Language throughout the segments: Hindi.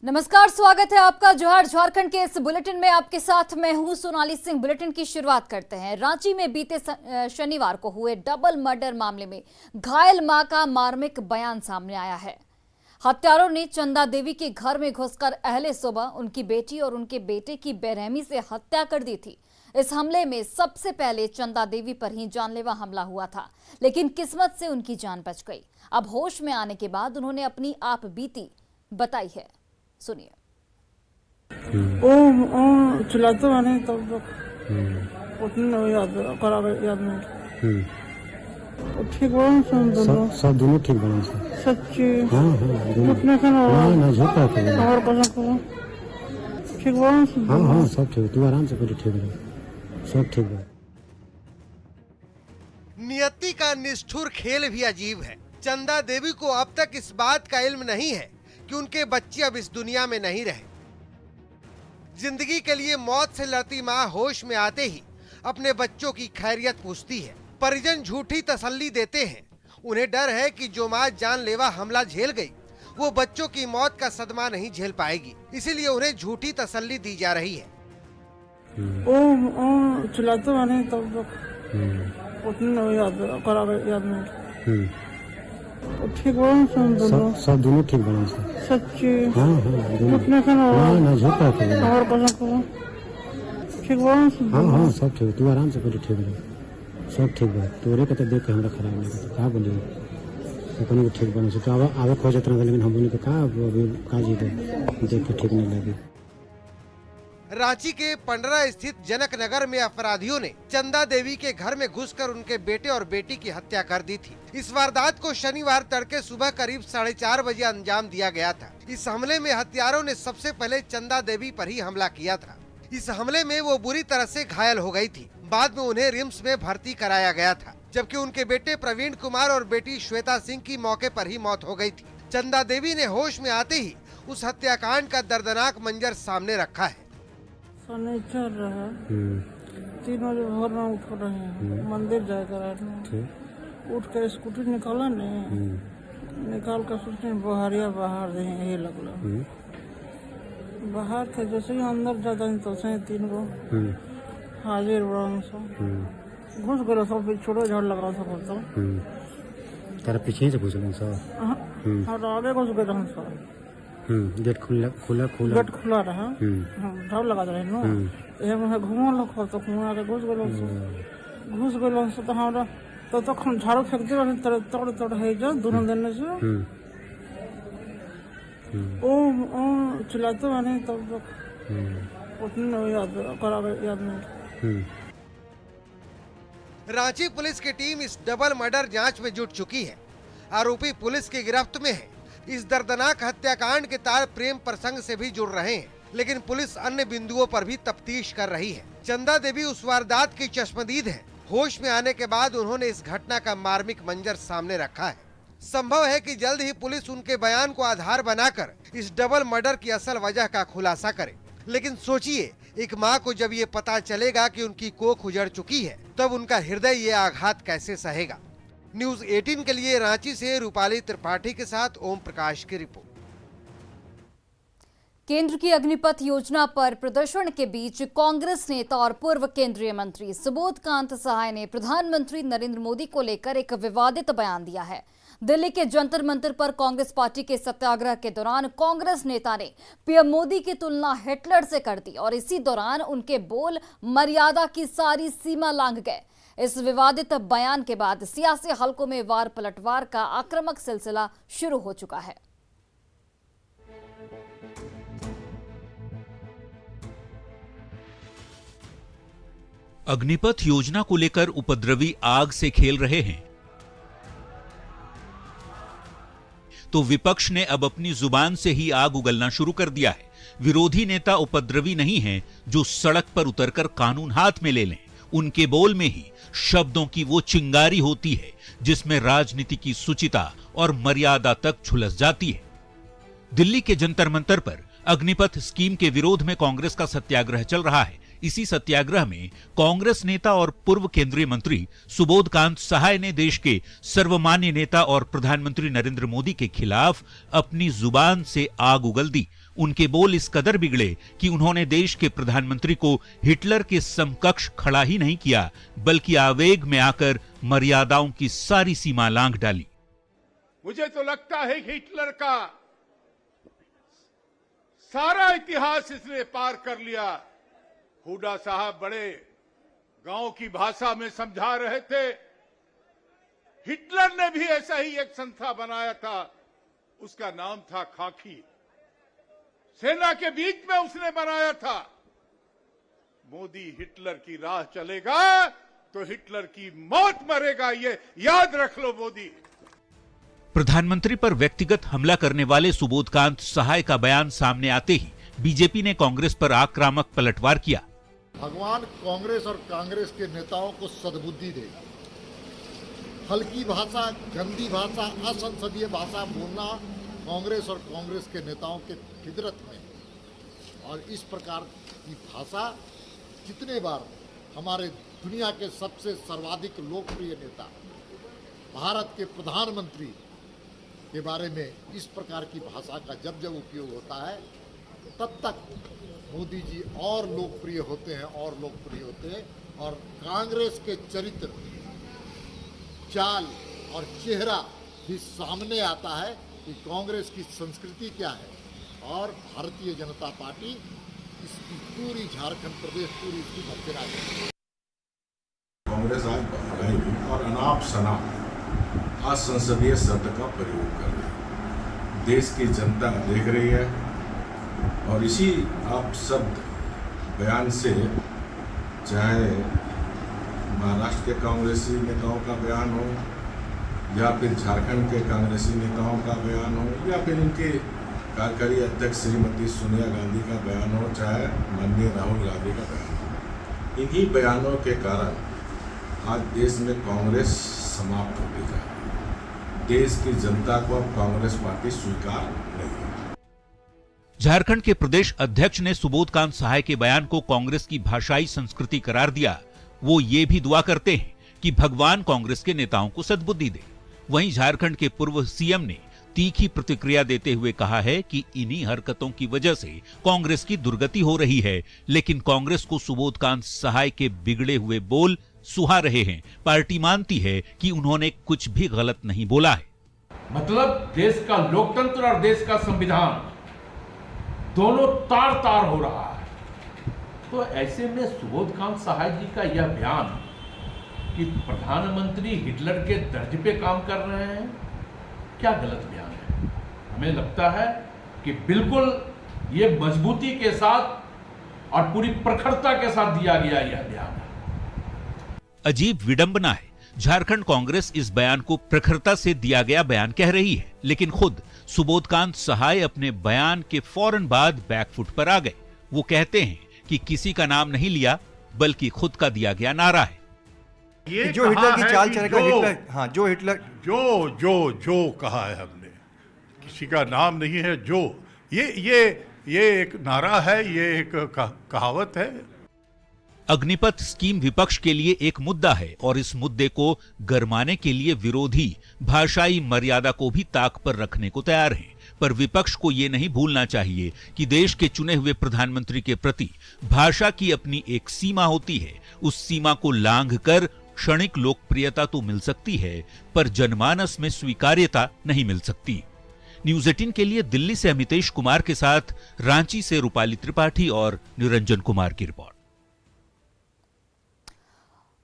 नमस्कार, स्वागत है आपका जोहार झारखंड के इस बुलेटिन में। आपके साथ मैं हूं सोनाली सिंह। बुलेटिन की शुरुआत करते हैं। रांची में बीते शनिवार को हुए डबल मर्डर मामले में घायल मां का मार्मिक बयान सामने आया है। हत्यारों ने चंदा देवी के घर में घुसकर अहले सुबह उनकी बेटी और उनके बेटे की बेरहमी से हत्या कर दी थी। इस हमले में सबसे पहले चंदा देवी पर ही जानलेवा हमला हुआ था, लेकिन किस्मत से उनकी जान बच गई। अब होश में आने के बाद उन्होंने अपनी आप बीती बताई है, सुनिए। ओ चिल्लाते मैंने तब उतने याद नहीं। ठीक बोला सब दोनों ठीक बने से। सच्ची हाँ दोनों उतने से ना झूठा थे। और कसम ठीक बोला। हाँ सब ठीक। तू आराम से पहले ठीक रहे, सब ठीक है। नियति का निष्ठुर खेल भी अजीब है। चंदा देवी को अब तक इस बात का इल्म नहीं है कि उनके बच्चे अब इस दुनिया में नहीं रहे। जिंदगी के लिए मौत से लड़ती मां होश में आते ही अपने बच्चों की खैरियत पूछती है। परिजन झूठी तसल्ली देते हैं। उन्हें डर है कि जो मां जानलेवा हमला झेल गई वो बच्चों की मौत का सदमा नहीं झेल पाएगी, इसीलिए उन्हें झूठी तसल्ली दी जा रही है। ओ चिल्लाते मैंने तब उतने याद नहीं। ठीक बोला। सब दोनों ठीक बने से। सच्ची हाँ दोनों उतने से ना झूठा थे। और कसम ठीक बोला। हाँ सब ठीक। तू आराम से पहले ठीक रहे, सब ठीक बा। तोरे के तो देख के हमरा खराब लगे तो का बोलिए अपने को ठीक बने से। तो आवे खोज इतना, लेकिन हम के का अभी का जी देख के ठीक नहीं लगी। रांची के पंडरा स्थित जनक नगर में अपराधियों ने चंदा देवी के घर में घुसकर उनके बेटे और बेटी की हत्या कर दी थी। इस वारदात को शनिवार तड़के सुबह करीब 4:30 बजे अंजाम दिया गया था। इस हमले में हत्यारों ने सबसे पहले चंदा देवी पर ही हमला किया था। इस हमले में वो बुरी तरह से घायल हो गई थी। बाद में उन्हें रिम्स में भर्ती कराया गया था, जबकि उनके बेटे प्रवीण कुमार और बेटी श्वेता सिंह की मौके पर ही मौत हो गई थी। चंदा देवी ने होश में आते ही उस हत्याकांड का दर्दनाक मंजर सामने रखा है। चल रहा है 3 बजे भोर में उठ रहे हैं, मंदिर जाकर उठ कर स्कूटी निकाला नहीं, निकाल कर सोचते बहरिया बाहर दे यही लगला। बाहर के जैसे ही अंदर जाता है तो से 3 गो हाजिर घुस गए। सब छोड़ो झाड़ लग रहा था तो तेरा पीछे से घुस गए सब। और आगे घुस गए हम सब। गेट खुला गेट खुला रहा, ढाल लगा रहे नो ये घूमल लोग तो घुमा के घुस गए से तो हमरा तो तक झाड़ू फेंकते रहे तोड़ है जा दोनों दिन से। ओ चिल्लाते मैंने तब उतने याद नहीं। रांची पुलिस की टीम इस डबल मर्डर जांच में जुट चुकी है। आरोपी पुलिस की गिरफ्त में है। इस दर्दनाक हत्याकांड के तार प्रेम प्रसंग से भी जुड़ रहे हैं, लेकिन पुलिस अन्य बिंदुओं पर भी तफ्तीश कर रही है। चंदा देवी उस वारदात की चश्मदीद है। होश में आने के बाद उन्होंने इस घटना का मार्मिक मंजर सामने रखा है। संभव है कि जल्द ही पुलिस उनके बयान को आधार बनाकर इस डबल मर्डर की असल वजह का खुलासा करे। लेकिन सोचिए, एक माँ को जब ये पता चलेगा कि उनकी कोख उजड़ चुकी है, तब उनका हृदय ये आघात कैसे सहेगा। न्यूज़ 18 के लिए रांची से रूपाली त्रिपाठी के साथ ओम प्रकाश की रिपोर्ट। केंद्र की अग्निपथ योजना पर प्रदर्शन के बीच कांग्रेस नेता और पूर्व केंद्रीय मंत्री सुबोध कांत सहाय ने प्रधानमंत्री नरेंद्र मोदी को लेकर एक विवादित बयान दिया है। दिल्ली के जंतर मंतर पर कांग्रेस पार्टी के सत्याग्रह के दौरान कांग्रेस नेता ने पीएम मोदी की तुलना हिटलर से कर दी और इसी दौरान उनके बोल मर्यादा की सारी सीमा लांघ गए। इस विवादित बयान के बाद सियासी हलकों में वार पलटवार का आक्रामक सिलसिला शुरू हो चुका है। अग्निपथ योजना को लेकर उपद्रवी आग से खेल रहे हैं तो विपक्ष ने अब अपनी जुबान से ही आग उगलना शुरू कर दिया है। विरोधी नेता उपद्रवी नहीं हैं जो सड़क पर उतरकर कानून हाथ में ले लें। उनके बोल में ही शब्दों की वो चिंगारी होती है जिसमें राजनीति की शुचिता और मर्यादा तक झुलस जाती है। दिल्ली के जंतर मंतर पर अग्निपथ स्कीम के विरोध में कांग्रेस का सत्याग्रह चल रहा है। इसी सत्याग्रह में कांग्रेस नेता और पूर्व केंद्रीय मंत्री सुबोध कांत सहाय ने देश के सर्वमान्य नेता और प्रधानमंत्री नरेंद्र मोदी के खिलाफ अपनी जुबान से आग उगल दी उनके बोल इस कदर बिगड़े कि उन्होंने देश के प्रधानमंत्री को हिटलर के समकक्ष खड़ा ही नहीं किया, बल्कि आवेग में आकर मर्यादाओं की सारी सीमा लांघ डाली। मुझे तो लगता है कि हिटलर का सारा इतिहास इसने पार कर लिया। हुडा साहब बड़े गांव की भाषा में समझा रहे थे। हिटलर ने भी ऐसा ही एक संस्था बनाया था, उसका नाम था खाकी। सेना के बीच में उसने बनाया था। मोदी हिटलर की राह चलेगा तो हिटलर की मौत मरेगा, ये याद रख लो मोदी। प्रधानमंत्री पर व्यक्तिगत हमला करने वाले सुबोधकांत सहाय का बयान सामने आते ही बीजेपी ने कांग्रेस पर आक्रामक पलटवार किया। भगवान कांग्रेस और कांग्रेस के नेताओं को सद्बुद्धि दे। हल्की भाषा, गंदी भाषा, असंसदीय भाषा बोलना कांग्रेस और कांग्रेस के नेताओं के फितरत में, और इस प्रकार की भाषा कितने बार हमारे दुनिया के सबसे सर्वाधिक लोकप्रिय नेता, भारत के प्रधानमंत्री के बारे में इस प्रकार की भाषा का जब जब उपयोग होता है, तब तक मोदी जी और लोकप्रिय होते हैं और लोकप्रिय होते हैं। और कांग्रेस के चरित्र, चाल और चेहरा भी सामने आता है कि कांग्रेस की संस्कृति क्या है। और भारतीय जनता पार्टी इसकी पूरी झारखंड प्रदेश पूरी इसकी भर्तरा है। कांग्रेस आज बहराई और अनाप शनाप असंसदीय शब्द का प्रयोग कर रही है। देश की जनता देख रही है और इसी अपशब्द बयान से, चाहे महाराष्ट्र के कांग्रेसी नेताओं का बयान हो या फिर झारखंड के कांग्रेसी नेताओं का बयान हो या फिर इनके कार्यकारी अध्यक्ष श्रीमती सोनिया गांधी का बयान हो, चाहे माननीय राहुल गांधी का बयान हो, इन्हीं बयानों के कारण आज देश में कांग्रेस समाप्त होती जा रही है। देश की जनता को अब कांग्रेस पार्टी स्वीकार नहीं है। झारखंड के प्रदेश अध्यक्ष ने सुबोधकांत सहाय के बयान को कांग्रेस की भाषाई संस्कृति करार दिया। वो ये भी दुआ करते हैं कि भगवान कांग्रेस के नेताओं को सद्बुद्धि दे। वहीं झारखंड के पूर्व सीएम ने तीखी प्रतिक्रिया देते हुए कहा है कि इन्हीं हरकतों की वजह से कांग्रेस की दुर्गति हो रही है, लेकिन कांग्रेस को सुबोधकांत सहाय के बिगड़े हुए बोल सुहा रहे हैं। पार्टी मानती है कि उन्होंने कुछ भी गलत नहीं बोला है। मतलब देश का लोकतंत्र और देश का संविधान दोनों तार तार हो रहा है। तो ऐसे में सुबोधकांत सहाय जी का यह बयान कि प्रधानमंत्री हिटलर के दर्ज पे काम कर रहे हैं, क्या गलत बयान है? हमें लगता है कि बिल्कुल ये मजबूती के साथ और पूरी प्रखरता के साथ दिया गया यह बयान है। अजीब विडंबना है, झारखंड कांग्रेस इस बयान को प्रखरता से दिया गया बयान कह रही है, लेकिन खुद सुबोधकांत सहाय अपने बयान के फौरन बाद बैकफुट पर आ गए। वो कहते हैं कि किसी का नाम नहीं लिया, बल्कि खुद का दिया गया नारा है। ये जो हिटलर की चाल चलेगा, जो हिटलर जो कहा है हमने, किसी का नाम नहीं है। जो ये एक नारा है, ये एक कहावत है। अग्निपथ स्कीम विपक्ष के लिए एक मुद्दा है और इस मुद्दे को गरमाने के लिए विरोधी भाषाई मर्यादा को भी ताक पर रखने को तैयार हैं। पर विपक्ष को यह नहीं भूलना चाहिए कि देश के चुने हुए प्रधानमंत्री के प्रति भाषा की अपनी एक सीमा होती है। उस सीमा को लांघकर क्षणिक लोकप्रियता तो मिल सकती है, पर जनमानस में स्वीकार्यता नहीं मिल सकती। न्यूज 18 के लिए दिल्ली से अमितेश कुमार के साथ रांची से रूपाली त्रिपाठी और निरंजन कुमार की रिपोर्ट।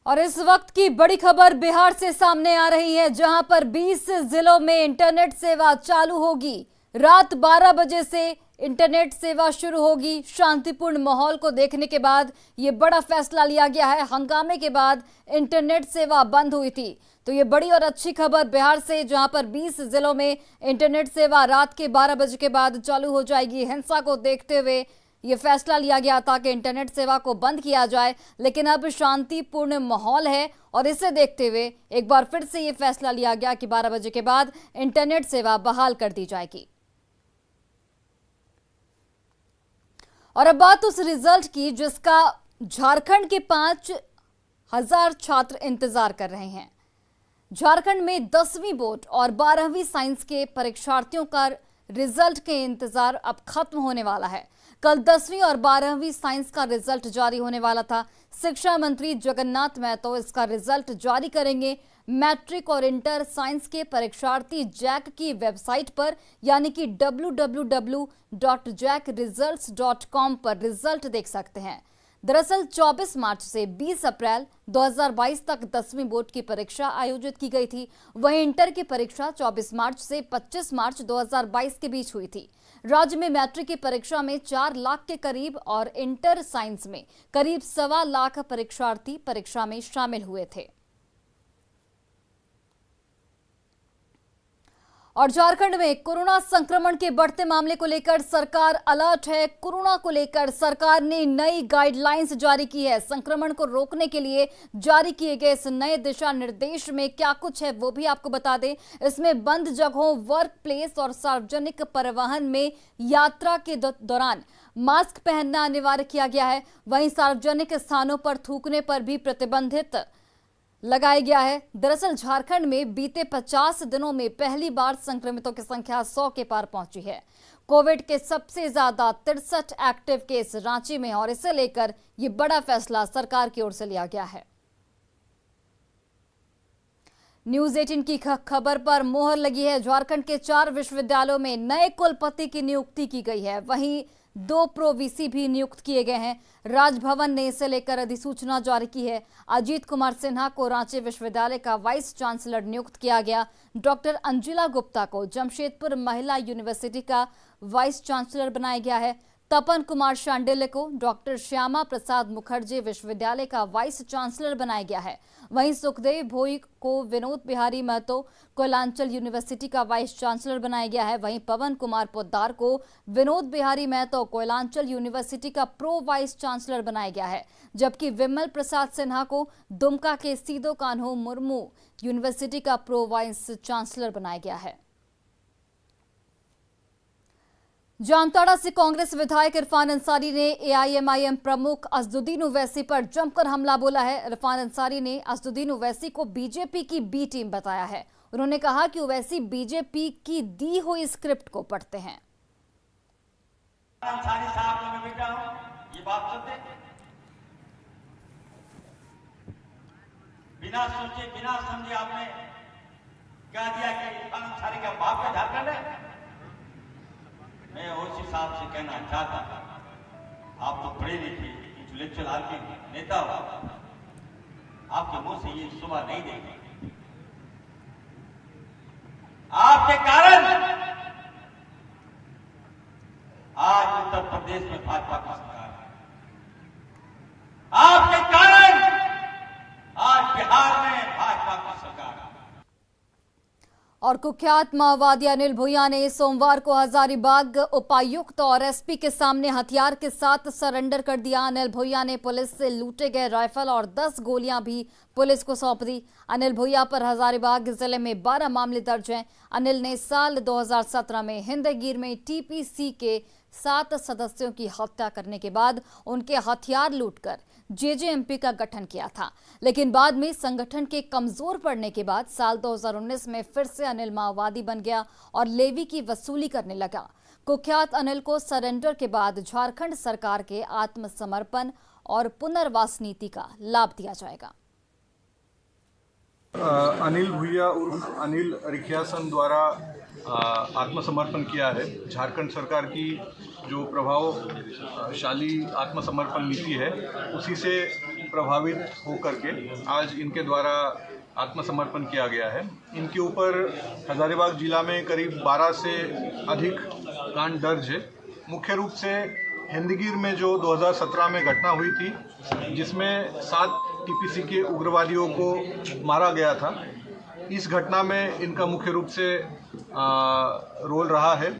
और इस वक्त की बड़ी खबर बिहार से सामने आ रही है, जहां पर 20 जिलों में इंटरनेट सेवा चालू होगी। रात 12 बजे से इंटरनेट सेवा शुरू होगी। शांतिपूर्ण माहौल को देखने के बाद ये बड़ा फैसला लिया गया है। हंगामे के बाद इंटरनेट सेवा बंद हुई थी, तो ये बड़ी और अच्छी खबर बिहार से, जहां पर 20 जिलों में इंटरनेट सेवा रात के 12 बजे के बाद चालू हो जाएगी। हिंसा को देखते हुए ये फैसला लिया गया था कि इंटरनेट सेवा को बंद किया जाए, लेकिन अब शांतिपूर्ण माहौल है और इसे देखते हुए एक बार फिर से ये फैसला लिया गया कि 12 बजे के बाद इंटरनेट सेवा बहाल कर दी जाएगी। और अब बात उस रिजल्ट की जिसका झारखंड के 5000 छात्र इंतजार कर रहे हैं। झारखंड में 10वीं बोर्ड और 12वीं साइंस के परीक्षार्थियों का रिजल्ट के इंतजार अब खत्म होने वाला है। कल 10वीं और 12वीं साइंस का रिजल्ट जारी होने वाला था। शिक्षा मंत्री जगन्नाथ महतो इसका रिजल्ट जारी करेंगे। मैट्रिक और इंटर साइंस के परीक्षार्थी जैक की वेबसाइट पर यानी कि www.jackresults.com पर रिजल्ट देख सकते हैं। दरअसल 24 मार्च से 20 अप्रैल 2022 तक 10वीं बोर्ड की परीक्षा आयोजित की गई थी। वहीं इंटर की परीक्षा 24 मार्च से 25 मार्च 2022 के बीच हुई थी। राज्य में मैट्रिक की परीक्षा में 4 लाख के करीब और इंटर साइंस में करीब 1.25 लाख परीक्षार्थी परीक्षा में शामिल हुए थे। और झारखंड में कोरोना संक्रमण के बढ़ते मामले को लेकर सरकार अलर्ट है। कोरोना को लेकर सरकार ने नई गाइडलाइंस जारी की है। संक्रमण को रोकने के लिए जारी किए गए इस नए दिशा निर्देश में क्या कुछ है वो भी आपको बता दें। इसमें बंद जगहों, वर्क प्लेस और सार्वजनिक परिवहन में यात्रा के दौरान मास्क पहनना अनिवार्य किया गया है। वहीं सार्वजनिक स्थानों पर थूकने पर भी प्रतिबंधित लगाया गया है। दरअसल झारखंड में बीते 50 दिनों में पहली बार संक्रमितों की संख्या 100 के पार पहुंची है। कोविड के सबसे ज्यादा 63 एक्टिव केस रांची में और इसे लेकर यह बड़ा फैसला सरकार की ओर से लिया गया है। न्यूज 18 की खबर पर मोहर लगी है। झारखंड के 4 विश्वविद्यालयों में नए कुलपति की नियुक्ति की गई है। वहीं 2 प्रो वीसी भी नियुक्त किए गए हैं। राजभवन ने इसे लेकर अधिसूचना जारी की है। अजीत कुमार सिन्हा को रांची विश्वविद्यालय का वाइस चांसलर नियुक्त किया गया। डॉक्टर अंजुला गुप्ता को जमशेदपुर महिला यूनिवर्सिटी का वाइस चांसलर बनाया गया है। तपन कुमार शांडिल्य को डॉक्टर श्यामा प्रसाद मुखर्जी विश्वविद्यालय का वाइस चांसलर बनाया गया है। वहीं सुखदेव भोई को विनोद बिहारी महतो कोयलांचल यूनिवर्सिटी का वाइस चांसलर बनाया गया है। वहीं पवन कुमार पोद्दार को विनोद बिहारी महतो कोयलांचल यूनिवर्सिटी का प्रो वाइस चांसलर बनाया गया है। जबकि विमल प्रसाद सिन्हा को दुमका के सीदो कान्हो मुर्मू यूनिवर्सिटी का प्रो वाइस चांसलर बनाया गया है। जामताड़ा से कांग्रेस विधायक इरफान अंसारी ने एआईएमआईएम प्रमुख असदुद्दीन ओवैसी पर जमकर हमला बोला है। इरफान अंसारी ने असदुद्दीन ओवैसी को बीजेपी की बी टीम बताया है। उन्होंने कहा कि ओवैसी बीजेपी की दी हुई स्क्रिप्ट को पढ़ते हैं। अंसारी साहब को मैं बेटा हूं, ये बात सत्य। बिना सोचे बिना समझे आपने कह दिया कि इरफान अंसारी का बाप का झारखंड है। मैं उस हिसाब से कहना चाहता, आप तो पढ़े लिखे इंटेलेक्चुअल आदमी नेता हो, आपके मुंह से ये सुबह नहीं देंगे। आपके कारण आज उत्तर प्रदेश में भाजपा की सरकार है। आपके कारण आज बिहार में भाजपा की सरकार है। और कुख्यात माओवादी अनिल भुइयां ने सोमवार को हजारीबाग उपायुक्त और एसपी के सामने हथियार के साथ सरेंडर कर दिया। अनिल भुइयां ने पुलिस से लूटे गए राइफल और 10 गोलियां भी पुलिस को सौंप दी। अनिल भुइयां पर हजारीबाग जिले में 12 मामले दर्ज हैं। अनिल ने साल 2017 में हिंदगीर में टीपीसी के 7 सदस्यों की हत्या करने के बाद उनके हथियार लूटकर जेजेएमपी का गठन किया था। लेकिन बाद में संगठन के कमजोर पड़ने के बाद साल 2019 में फिर से अनिल माओवादी बन गया और लेवी की वसूली करने लगा। कुख्यात अनिल को सरेंडर के बाद झारखंड सरकार के आत्मसमर्पण और पुनर्वास नीति का लाभ दिया जाएगा। अनिल भुइया उर्फ अनिल रिखियासन द्वारा आत्मसमर्पण किया है। झारखंड सरकार की जो प्रभावशाली आत्मसमर्पण नीति है उसी से प्रभावित होकर के आज इनके द्वारा आत्मसमर्पण किया गया है। इनके ऊपर हजारीबाग जिला में करीब 12 से अधिक कांड दर्ज है। मुख्य रूप से हिंदगीर में जो 2017 में घटना हुई थी जिसमें 7 टीपीसी के उग्रवादियों को मारा गया था, इस घटना में इनका मुख्य रूप से रोल रहा है।